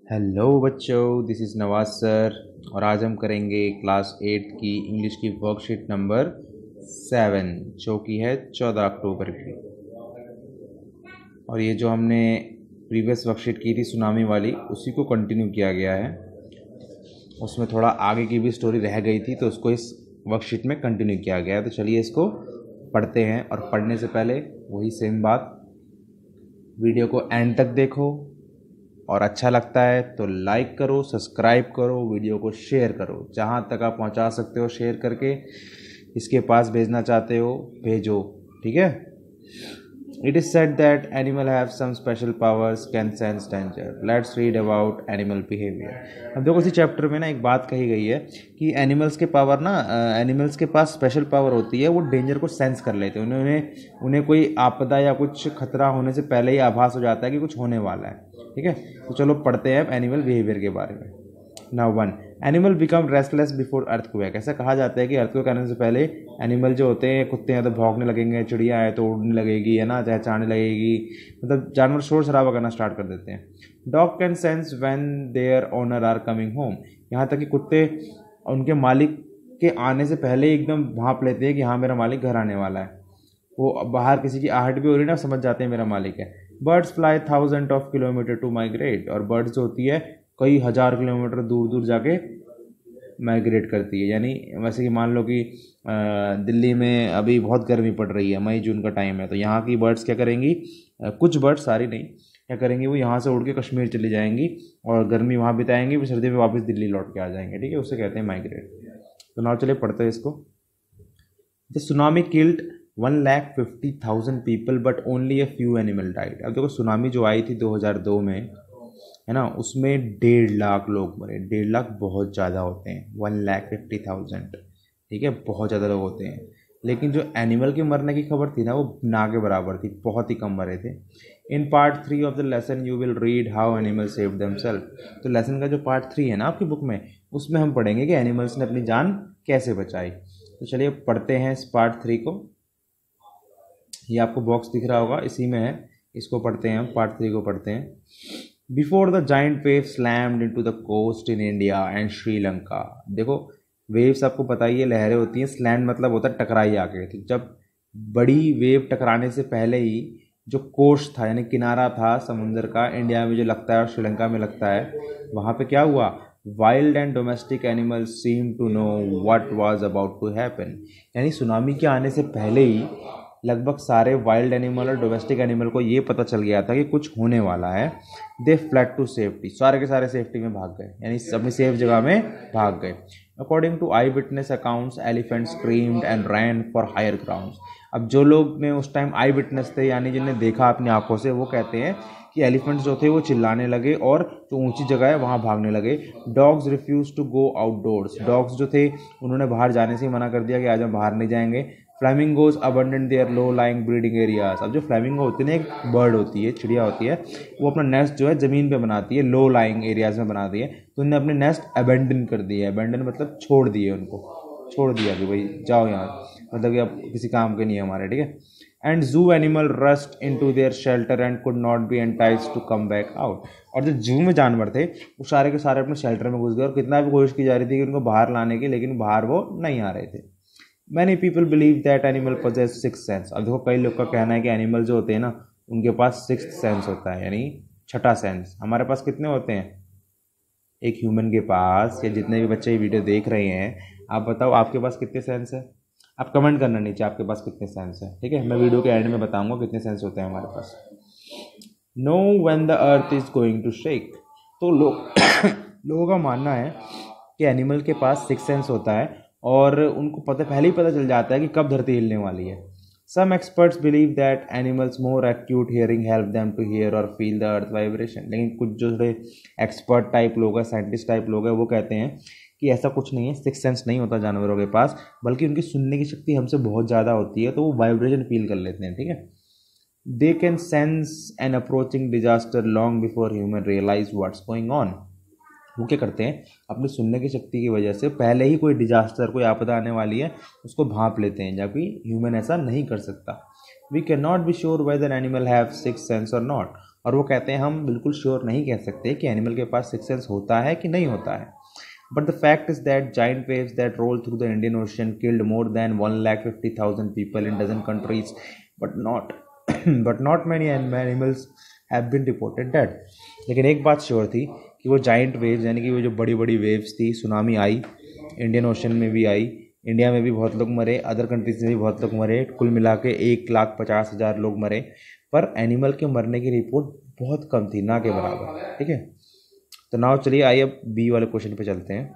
Hello बच्चों, this is Nawaz sir और आज हम करेंगे क्लास 8 की इंग्लिश की वर्कशीट नंबर 7 जो कि है 14 अक्टूबर की। और ये जो हमने प्रीवियस वर्कशीट की थी सुनामी वाली, उसी को कंटिन्यू किया गया है। उसमें थोड़ा आगे की भी स्टोरी रह गई थी तो उसको इस वर्कशीट में कंटिन्यू किया गया है। तो चलिए इसको पढ़ते हैं। और पढ़ने से पहले वही सेम बात, वीडियो को एंड तक देखो और अच्छा लगता है तो लाइक करो, सब्सक्राइब करो, वीडियो को शेयर करो, जहाँ तक आप पहुँचा सकते हो शेयर करके। इसके पास भेजना चाहते हो भेजो, ठीक है। It is said that animal have some special powers, can sense danger. Let's read about animal behaviour. अब देखो इसी चैप्टर में ना एक बात कही गई है कि एनिमल्स के पावर ना एनिमल्स के पास स्पेशल पावर होती है, वो डेंजर को सेंस कर लेते हैं। उन्हें कोई आपदा या कुछ खतरा होने से पहले ही आभास हो जाता है कि कुछ होने वाला है, ठीक है। तो चलो पढ़ते हैं एनिमल बिहेवियर के बारे में। Now 1, animal become restless before earthquake. ऐसा कहा जाता है कि अर्थक्वेक आने से पहले एनिमल जो होते हैं, कुत्ते हैं तो भौंकने लगेंगे, चिड़िया है तो उड़ने लगेगी, है ना, चहचहाने लगेगी, मतलब जानवर शोर शराबा करना स्टार्ट कर देते हैं। Dog can sense when their owner are coming home. यहाँ तक कि कुत्ते उनके मालिक के आने से पहले ही एकदम भांप लेते हैं कि हाँ मेरा मालिक घर आने वाला है। वो बाहर किसी की आहट भी हो रही है ना, समझ जाते हैं मेरा मालिक है। Birds fly thousand of kilometre to migrate. और बर्ड्स जो होती है कई हज़ार किलोमीटर दूर दूर जाके माइग्रेट करती है। यानी वैसे कि मान लो कि दिल्ली में अभी बहुत गर्मी पड़ रही है, मई जून का टाइम है, तो यहाँ की बर्ड्स क्या करेंगी, कुछ बर्ड्स, सारी नहीं, क्या करेंगी, वो यहाँ से उड़ के कश्मीर चली जाएंगी और गर्मी वहाँ बिताएंगी, फिर सर्दी में वापस दिल्ली लौट के आ जाएंगे, ठीक है। उसे कहते हैं माइग्रेट। तो नाउ चलिए पढ़ते हैं इसको। The tsunami killed 1,50,000 people but only a few animal died. अब देखो सुनामी जो आई थी 2002 में, है ना, उसमें 1.5 लाख लोग मरे। 1.5 लाख बहुत ज़्यादा होते हैं, 1,50,000, ठीक है, बहुत ज़्यादा लोग होते हैं। लेकिन जो एनिमल के मरने की खबर थी ना, वो ना के बराबर थी, बहुत ही कम मरे थे। In part 3 of the lesson you will read how animal save themselves. तो लेसन का जो पार्ट 3 है ना आपकी बुक में, उसमें हम पढ़ेंगे कि एनिमल्स ने अपनी जान कैसे बचाई। तो चलिए पढ़ते हैं इस पार्ट 3 को। ये आपको बॉक्स दिख रहा होगा, इसी में है, इसको पढ़ते हैं हम, पार्ट 3 को पढ़ते हैं। Before the giant wave slammed into the coast in India and Sri Lanka. देखो वेव्स आपको पता ही है, लहरें होती हैं, स्लैम्ड मतलब होता है टकराई आके। तो जब बड़ी वेव टकराने से पहले ही जो कोस्ट था यानी किनारा था समुंदर का, इंडिया में जो लगता है और श्रीलंका में लगता है, वहाँ पे क्या हुआ, wild and domestic animals seem to know what was about to happen. यानी सुनामी के आने से पहले ही लगभग सारे वाइल्ड एनिमल और डोमेस्टिक एनिमल को ये पता चल गया था कि कुछ होने वाला है। दे फ्लैड टू सेफ्टी, सारे के सारे सेफ्टी में भाग गए, यानी अपनी सेफ जगह में भाग गए। According to eyewitness accounts elephant screamed and ran for higher grounds. अब जो लोग ने उस टाइम आई विटनेस थे, यानी जिन्हें देखा अपनी आंखों से, वो कहते हैं कि एलिफेंट्स जो थे वो चिल्लाने लगे और जो ऊंची जगह है वहाँ भागने लगे। Dogs refuse to go outdoors. Dogs जो थे उन्होंने बाहर जाने से ही मना कर दिया कि आज हम बाहर नहीं जाएंगे। Flamingos abundant there low lying breeding areas. अब जो फ्लैमिंगो होती है ना, एक बर्ड होती है, चिड़िया होती है, वो अपना नेस्ट जो है ज़मीन पे बनाती है, लो लाइंग एरियाज में बनाती है। तो उन्होंने अपने नेस्ट अबेंडन कर दिए। अबेंडन मतलब छोड़ दिए, उनको छोड़ दिया कि भाई जाओ यहाँ, मतलब कि अब किसी काम के नहीं है हमारे, ठीक है। And zoo animal rushed into their shelter and could not be enticed to come back out. और जो जू में जानवर थे वो सारे के सारे अपने शेल्टर में घुस गए और कितना भी कोशिश की जा रही थी कि उनको बाहर लाने की, लेकिन बाहर वो नहीं आ रहे थे। Many people believe that animal possess six sense. अब देखो कई लोग का कहना है कि एनिमल जो होते हैं ना, उनके पास सिक्स्थ सेंस होता है, यानी छठा सेंस। हमारे पास कितने होते हैं एक ह्यूमन के पास, या जितने भी बच्चे ये वीडियो देख रहे हैं, आप बताओ आपके पास कितने सेंस है। आप कमेंट करना नीचे आपके पास कितने सेंस है, ठीक है। मैं वीडियो के एंड में बताऊंगा कितने सेंस होते हैं हमारे पास। Know when the earth is going to shake. तो लोगों का मानना है कि एनिमल के पास सिक्स सेंस होता है और उनको पहले ही पता चल जाता है कि कब धरती हिलने वाली है। Some experts believe that animals more acute hearing help them to hear और फील द अर्थ वाइब्रेशन। लेकिन कुछ जो थोड़े एक्सपर्ट टाइप लोग हैं, साइंटिस्ट टाइप लोग हैं, वो कहते हैं कि ऐसा कुछ नहीं है, सिक्स सेंस नहीं होता जानवरों के पास, बल्कि उनकी सुनने की शक्ति हमसे बहुत ज़्यादा होती है, तो वो वाइब्रेशन फील कर लेते हैं, ठीक है। They can sense an approaching disaster long before human realise what's going on. वो क्या करते हैं, अपनी सुनने की शक्ति की वजह से पहले ही कोई डिजास्टर, कोई आपदा आने वाली है, उसको भांप लेते हैं, जबकि ह्यूमन ऐसा नहीं कर सकता। We can not be sure whether animal have six sense और नॉट। और वो कहते हैं हम बिल्कुल श्योर नहीं कह सकते कि एनिमल के पास सिक्स सेंस होता है कि नहीं होता है. But the fact is that giant waves that roll through the Indian Ocean killed more than 1,50,000 people in dozen countries but not many animals have been reported dead. लेकिन एक बात श्योर थी कि वो जाइंट वेव्स यानी कि वो जो बड़ी बड़ी वेव्स थी, सुनामी आई, इंडियन ओशन में भी आई, इंडिया में भी बहुत लोग मरे, अदर कंट्रीज में भी बहुत लोग मरे, कुल मिला के 1,50,000 लोग मरे, पर एनिमल के मरने की रिपोर्ट बहुत कम थी, ना के बराबर. ठीक है, तो नाउ चलिए आइए अब बी वाले क्वेश्चन पे चलते हैं.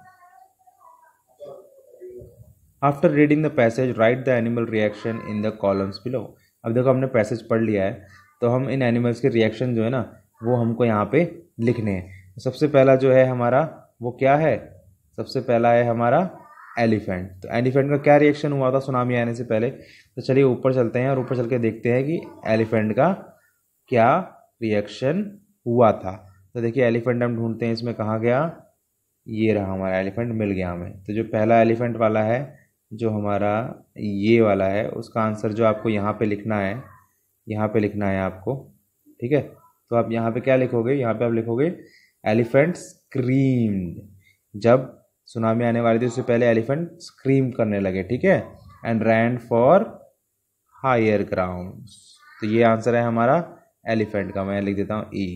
After reading the passage right the animal reaction in the columns below. अब देखो हमने पैसेज पढ़ लिया है, तो हम इन एनिमल्स के रिएक्शन जो है ना वो हमको यहाँ पे लिखने हैं. सबसे पहला जो है हमारा वो क्या है, सबसे पहला है हमारा एलिफेंट. तो एलिफेंट का क्या रिएक्शन हुआ था सुनामी आने से पहले. तो चलिए ऊपर चलते हैं और ऊपर चल के देखते हैं कि एलिफेंट का क्या रिएक्शन हुआ था. तो देखिए एलिफेंट हम ढूंढते हैं, इसमें कहाँ गया, ये रहा हमारा एलिफेंट, मिल गया हमें. तो जो पहला एलिफेंट वाला है जो हमारा ये वाला है, उसका आंसर जो आपको यहाँ पे लिखना है, यहाँ पे लिखना है आपको. ठीक है, तो आप यहाँ पे क्या लिखोगे, यहाँ पे आप लिखोगे एलिफेंट स्क्रीम्ड. जब सुनामी आने वाली थी उससे पहले एलिफेंट स्क्रीम करने लगे. ठीक है, and ran for higher grounds. तो ये आंसर है हमारा एलिफेंट का. मैं लिख देता हूँ ई.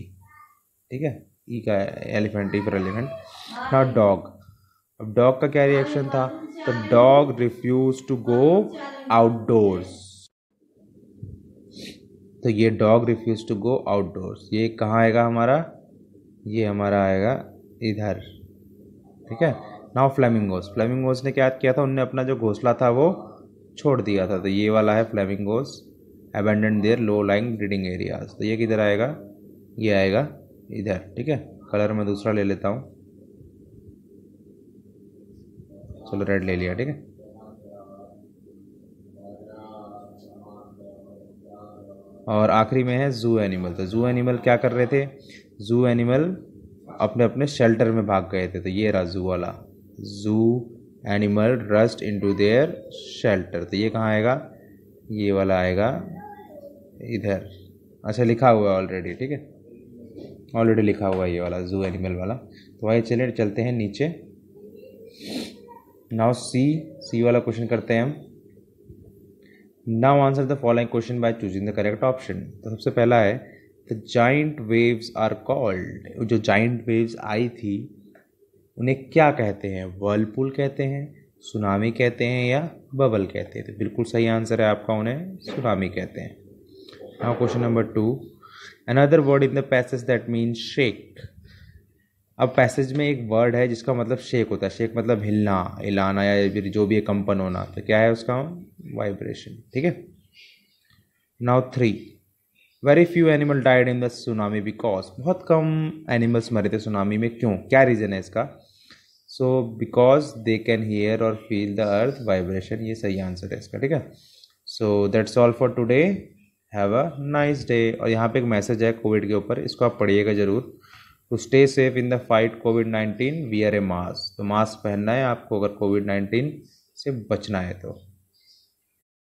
ठीक है, ई का elephant, E for elephant. Now dog. अब डॉग का क्या रिएक्शन था, तो dog refuse to go outdoors. तो ये dog refuse to go outdoors, ये कहाँ आएगा हमारा, ये हमारा आएगा इधर. ठीक है, नाउ फ्लेमिंगोस. फ्लेमिंगोस ने क्या किया था, उनने अपना जो घोंसला था वो छोड़ दिया था. तो ये वाला है flamingos abandon their low lying breeding areas. तो ये किधर आएगा, ये आएगा इधर. ठीक है, कलर मैं दूसरा ले लेता हूँ, चलो रेड ले लिया. ठीक है, और आखिरी में है जू एनिमल. तो जू एनिमल क्या कर रहे थे, जू एनिमल अपने अपने शेल्टर में भाग गए थे. तो ये रहा जू वाला, जू animal rushed into their shelter. तो ये कहाँ आएगा, ये वाला आएगा इधर. अच्छा लिखा हुआ है ऑलरेडी. ठीक है, ऑलरेडी लिखा हुआ है ये वाला जू एनिमल वाला. तो आइए चलिए चलते हैं नीचे. नाउ सी वाला क्वेश्चन करते हैं हम. Now answer the following question by choosing the correct option. तो सबसे पहला है the giant waves are called. जो जाइंट वेव्स आई थी उन्हें क्या कहते हैं, वर्लपूल कहते हैं, सुनामी कहते हैं, या बबल कहते हैं. तो बिल्कुल सही आंसर है आपका, उन्हें सुनामी कहते हैं. Now question number 2, another word in the passage that mean shake. अब पैसेज में एक वर्ड है जिसका मतलब शेक होता है. शेक मतलब हिलना, हिलाना, या जो भी कंपन होना. तो क्या है उसका, वाइब्रेशन. ठीक है, now 3, very few animal died in the tsunami because. बहुत कम एनिमल्स मरे थे सुनामी में, क्यों, क्या रीज़न है इसका. So because they can hear और फील द अर्थ वाइब्रेशन. ये सही आंसर है इसका. ठीक है, so that's all for today, have a nice day. और यहाँ पे एक मैसेज है कोविड के ऊपर, इसको आप पढ़िएगा ज़रूर. To stay safe in the fight कोविड-19 वियर ए मास्क. तो मास्क पहनना है आपको अगर कोविड-19 से बचना है तो.